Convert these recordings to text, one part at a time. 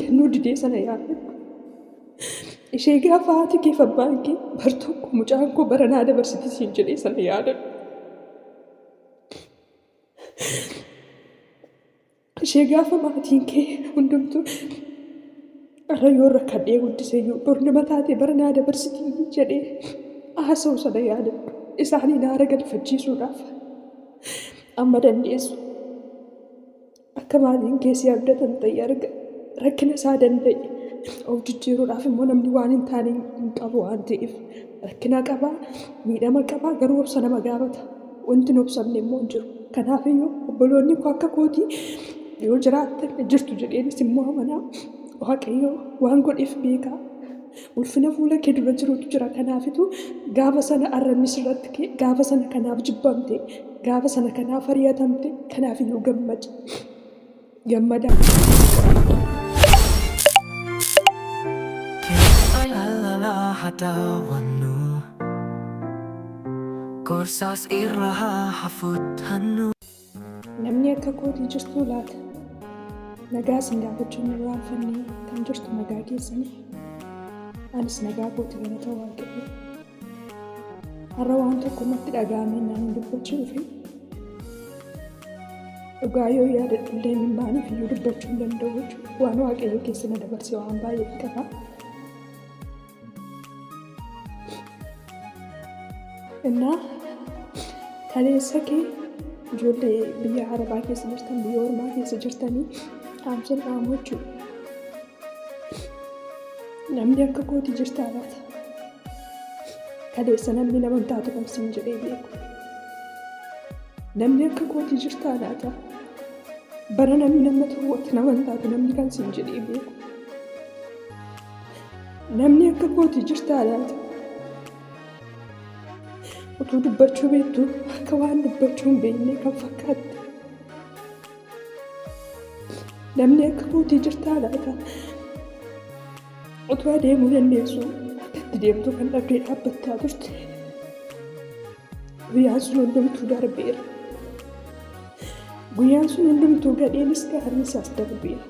kennuu didee sana yaadadhu. Ishee gaafa haati kee fi abbaan kee bar tokko mucaan koo baranaa dabarsiti siin jedhee sana yaadadhu. Ishee gaafa maatiin kee hundumtuu irra yoo rakkadhee guddisee yoo bor nama taatee baranaa dabarsitii jedhee haasa'u sana yaadadhu. Isaanii naara galfachiisuudhaaf amma dandeessu. Akka maatiin keessi abdatan ta'e arga rakkina isaa danda'e of jijjiiruudhaaf immoo namni waan hin taane hin qabu waan ta'eef rakkina qabaa miidhama qabaa garuu obsa nama gaafata. Wanti hin obsamne immoo hin jiru. Kanaafiyyuu obboloonni koo akka kootii yoo jiraattan jirtu jedheenis immoo amanaa Waaqayyo waan godheef beekaa. Ulfina fuula kee dura jirutu jira. Kanaafitu gaafa sana arrabnis irratti kee gaafa sana kanaaf jibbamte gaafa sana kanaaf ari'atamte kanaafiyyuu gammadaa. Namni akka kootii jirtu laata? Nagaa isin gaafachuun irraanfannee kan jirtu nagaa keessanii. Anis nagaa kootii galata Waaqayyo. Har'a waan tokko natti dhaga'amee naan dubbachuu dhufe. Dhugaa yoo yaadadhu illee hin baaniif iyyuu dubbachuu hin danda'u jechuudha. Waan Waaqayyo keessa na dabarsee waan baay'ee qaba. Innaa kaleessa kee ijoollee biyya Arabaa keessa jirtan biyya Ormaa keessa jirtanii dhaamsa dhaamu jechuudha. Namni akka kootii jirtaa laata? Kaleessa namni nama hin taatu kan siin jedhee beeku. Namni akka kootii jirtaa laata? Bara namni nama tuuwwatu nama hin taatu namni kan siin jedhee beeku. Namni akka kootii jirtaa laata? Utuu dubbachuu beektu akka waan dubbachuu hin beekne kan fakkaatti. Namni akka kootii jirtaa laata? Utuu adeemuu dandeessu akkatti deemtu kan dhabdee dhaabbattaa turte. Guyyaan sun hundumtuu darbeera. Guyyaan sun hundumtuu gadheenis gaarri isaas darbeera.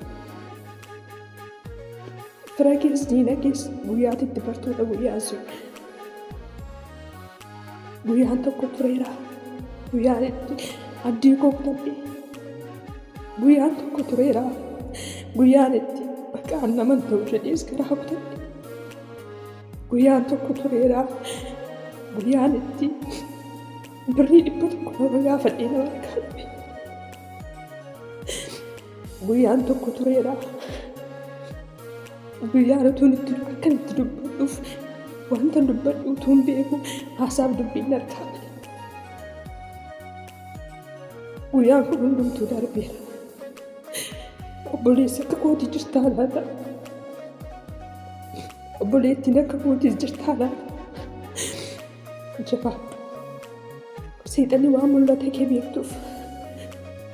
Fira keessa diina keessa guyyaatti itti bartoota guyyaan sun. Guyyaan tokko tureera. Guyyaan itti abdii koo kutadhe. Guyyaan tokko tureera. Guyyaan itti bakkaan nama ta'u jedhees garaa kutadhe. Guyyaan tokko tureera. Guyyaan itti birrii 100 nama gaafadhee nama argaadhe. Guyyaan tokko tureera. Guyyaan utuun akkan itti dubbadhuuf wanta dubbadhu utuun beeku haasaaf dubbiin argaadhe. Guyyaan kun hundumtuu darbeera. Obboleessi akka kootii jirtaa laata? Obboleettiin akka kootii jirtaa laata? Jabaadhu. Seexanni waan mul'ata kee beektuuf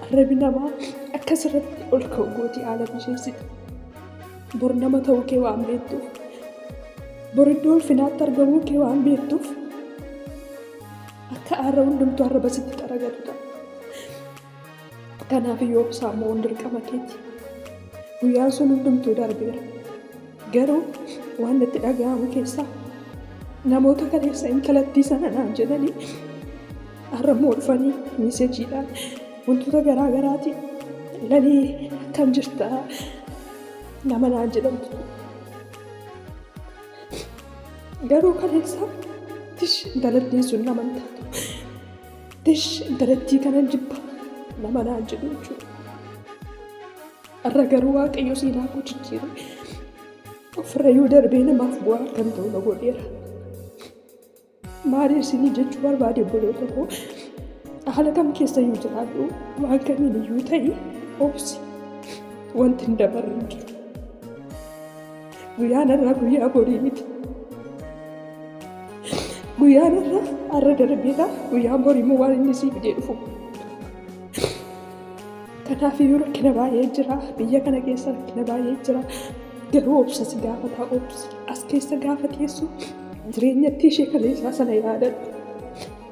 arrabi namaa akkas irratti ol ka'u gootii haala bisheessite. Bor nama ta'uu kee waan beektuuf bor iddoo ulfinaatti argamuu kee waan beektuuf akka aarra hundumtuu arraba sitti xaragatu ta'a. Kanaaf yoo obsaamoo dirqama keeti. Guyyaan sun hundumtuu darbeera. Garuu waan natti dhaga'amu keessaa namoota kaleessa intalattii sana naan jedhanii har'ammoo dhufanii miseejiidhaan wantoota garaa garaatiin lanii akkam jirtaa nama naan jedhamtu. Garuu kaleessa tish intalattiin sun nama hin taatu. Tish intalattii kana jibba nama naan jedhu jechuudha. Har'a garuu Waaqayyo seenaa koo jijjiire ofirra yoo darbee namaaf bu'aa kan ta'u na godheera. Maal isinii jechuu barbaade obboloota koo haala kam keessa yoo jiraadhu waan kamiin iyyuu ta'e obsi wanti hin dabarre hin jiru. Guyyaan irraa guyyaa borii miti. Guyyaan irraa har'a darbeera guyyaan borii immoo waan inni sii fidee dhufu. Kanaafiyyuu rakkina baay'ee jira. Biyya kana keessa rakkina baay'ee jira. Garuu obsa si gaafata obsi. As keessa gaafa teessu jireenyatti ishee kaleessaa sana yaadadhu.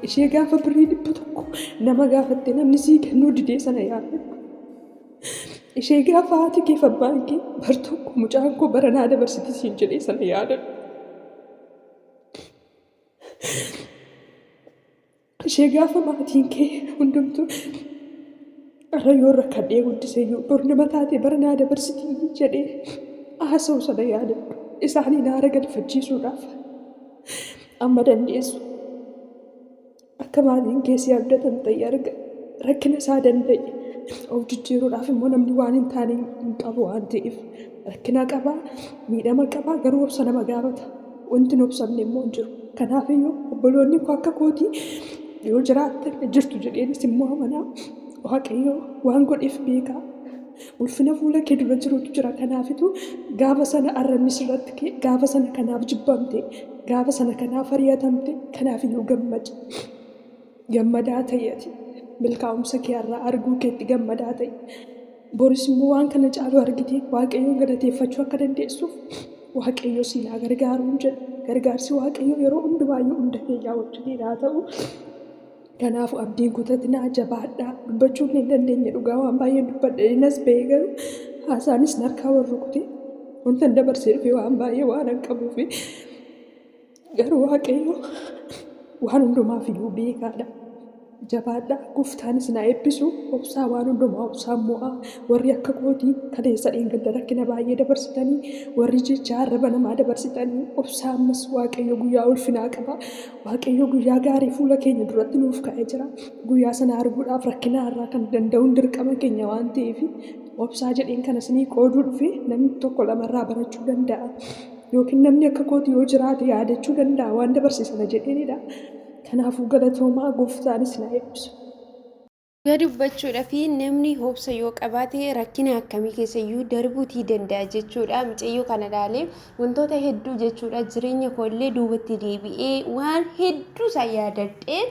Ishee gaafa birrii 100 nama gaafatte namni sii kennuu didee sana yaadadhu. ishee gaafa haati kee abbaan kee bartookko mucaan koo baranaa dabarsiti siin jedhee sana yaadadhu. Ishee gaafa maatiin kee hundumtuu Waaqayyoon rakkadhee guddiseyyuu borni mataatee baranaa dabarsitii jedhee haasa'u sana yaadadhu. Isaanii naara galfachiisuudhaaf amma dandeessu. Akka maatiin keessi abdatan ta'e arga rakkina isaa danda'e of jijjiiruudhaaf immoo namni waan hin taane hin qabu waan ta'eef rakkina qabaa miidhama qabaa garuu obsa nama gaafata. Wanti hin obsamne immoo hin jiru. Kanaafiyyuu obboloonni koo akka kootii yoo jiraattan jirtu jedheenis immoo amanaa. Waaqayyo waan godheef beekaa. Ulfina fuula kee dura jirutu jira. Kanaafitu gaafa sana arrabni sirratti kee gaafa sana kanaaf jibbamte gaafa sana kanaaf ari'atamte kanaafiyyuu gammadi. Gammadaa ta'eeti milkaa'umsa kee irraa arguu keetti gammadaa ta'e. Boris immoo waan kana caalu argite Waaqayyoon galateeffachuu akka dandeessuuf Waaqayyo siinaa gargaaruun jedha. Gargaarsi Waaqayyo yeroo hundumaayyuu hunda keenyaa wajjin haa ta'u. Kanaafuu abdiin kutatinaa jabaadhaa dubbachuun hin dandeenye dhugaa waan baay'ee dubbadha innas ba'ee garuu haasaanis narkaa warra rukute wanta dabarsee dhufe waan baay'ee waan hin qabuufi garuu Waaqayyo waan hundumaaf iyyuu beekaadha. Jabaadhaa gooftaanis na eebbisu obsaa waan hundumaa obsaan mo'aa warri akka kootii kaleessa dheengadda rakkina baay'ee dabarsitanii warri jecha arraba namaa dabarsitanii obsaa ammas Waaqayyo guyyaa ulfinaa qaba. Waaqayyo guyyaa gaarii fuula keenya duratti nuuf kaa'ee jira. Guyyaa sana arguudhaaf rakkina irraa kan danda'uun dirqama keenya waan ta'eef obsaa jedheen kana isinii qooduu dhufe namni tokko lamarraa barachuu danda'a. Yookiin namni akka kootii yoo jiraate yaadachuu danda'a waan dabarsisana jedheenidha. Kanaafuu galatoomaa gooftaanis na eebbisu. Dubbachuudhaaf namni obsa yoo qabaate rakkina akkamii keessayyuu darbuutii danda'a jechuudha. Mucayyoo kana ilaalee wantoota hedduu jechuudha jireenya koollee duubatti deebi'ee waan hedduu isaa yaadadhee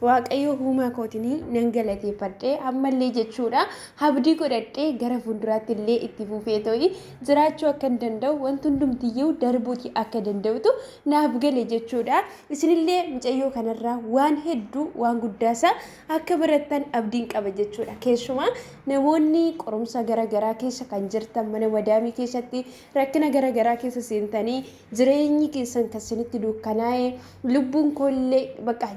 Waaqayyo uumaa kootinii nan galateeffadhee ammallee jechuudha abdii godhadhee gara fuulduraatti illee itti fufee ta'ii jiraachuu akka danda'u wanti hundumtiyyuu darbuutii akka danda'utu naaf gale jechuudha. Isinillee mucayyoo kanarraa waan hedduu waan guddaasaa akka barattan abdiin qaba jechuudha. Keessumaa namoonni qorumsa garaagaraa keessa kan jirtan mana wadaamii keessatti rakkina garaagaraa keessa seentanii jireenyi keessan kan isinitti dukkanaa'e lubbuun koollee baqa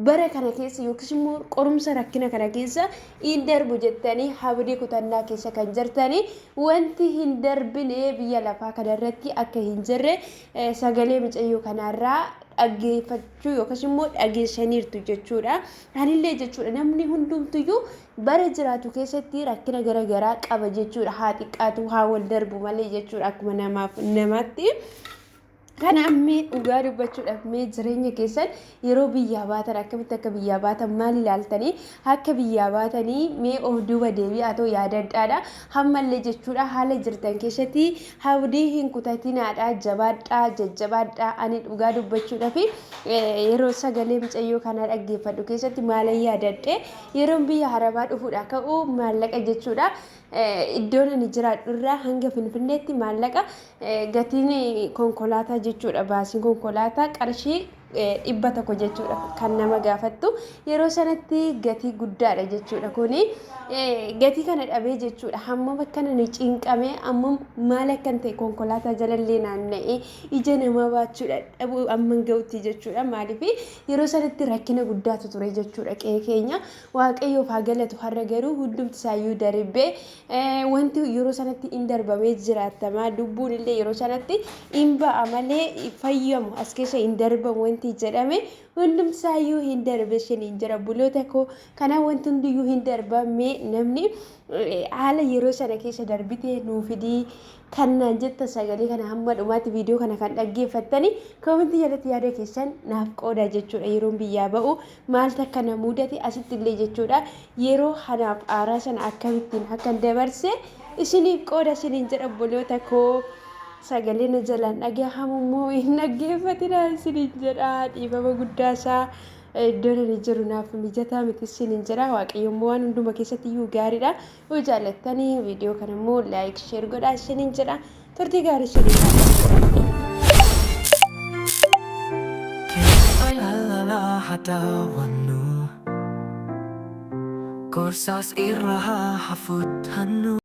bara kana keessa yookiis immoo qorumsa rakkina kana keessa hin darbu jettanii abdii kutannaa keessa kan jirtanii wanti hin darbine biyya lafaa kanarratti akka hin jirre sagalee mucayyoo kanarraa dhaggeeffachuu yookiis immoo dhageessaniirtu jechuudha. Anillee jechuudha namni hundumtuyyuu bara jiraatu keessatti rakkina garaagaraa qaba jechuudha. Haa xiqqaatu haa wal darbu malee jechuudha akkuma namaatti. Kana ammee dhugaa dubbachuudhaaf mee jireenya keessan yeroo biyyaa baatan akkamitti akka biyyaa baatan maal ilaaltanii akka biyyaa baatanii mee of duuba deebi'aa ta'uu yaadadhaadha. Hammallee jechuudha haala jirtan keessatti abdii hin kutatinaadha jabaadhaa jajjabaadhaa. Ani dhugaa dubbachuudhaaf yeroo sagalee mucayyoo kana dhaggeeffadhu keessatti maal yaadadhe yeroo biyya harabaa dhufuudha ka'u maallaqa jechuudha. Iddoon ani jiraadhu irraa hanga Finfinneetti maallaqa gatiin konkolaataa jechuudha baasiin konkolaataa qarshii 100 jechuudha kan nama gaafattu yeroo sanatti gatii guddaadha jechuudha. Kuni gatii kana dhabee jechuudha hamma bakka nani cinqamee amma maal akkan ta'e konkolaataa jalallee naanna'ee ija namaa baachuudha dhabuu amman ga'utti jechuudha. Maaliif yeroo sanatti rakkina guddaatu ture jechuudha. Qe'ee keenya Waaqayyoof haa galatu har'a garuu hundumti isaayyuu darbee wanti yeroo sanatti hin darbamee jiraatamaa lubbuun illee yeroo sanatti hin ba'a malee fayyamu as keessa hin darbamu wanti jedhame hundumti isaayyuu hin darbe shiniin jira buloota koo kana wanti hundiyyuu hin darbame namni haala yeroo sana keessa darbitee nuufidii kannaan jetta sagalee kana hamma dhumaatti viidiyoo kana kan dhaggeeffattanii koomentii jalatti yaada keessan naaf qooda jechuudha. Yeroo biyyaa ba'u maal takka na mudate asitti illee jechuudha yeroo hanaaf aaraa sana akkamittiin akkan dabarse isiniif qooda isiniin jedha buloota koo. Sagalee na jalaan dhagahamu immoo hin dhaggeeffatina isiniin jedha dhiifama guddaasaa iddoon ani jiru naaf mijataa miti isiniin jedha. Waaqayyo immoo waan hunduma keessatti iyyuu gaariidha. Yoo jaallattanii viidiyoo kana immoo laayik sheer godhaa isiniin jedha. Turtii gaarii isiniin jedha.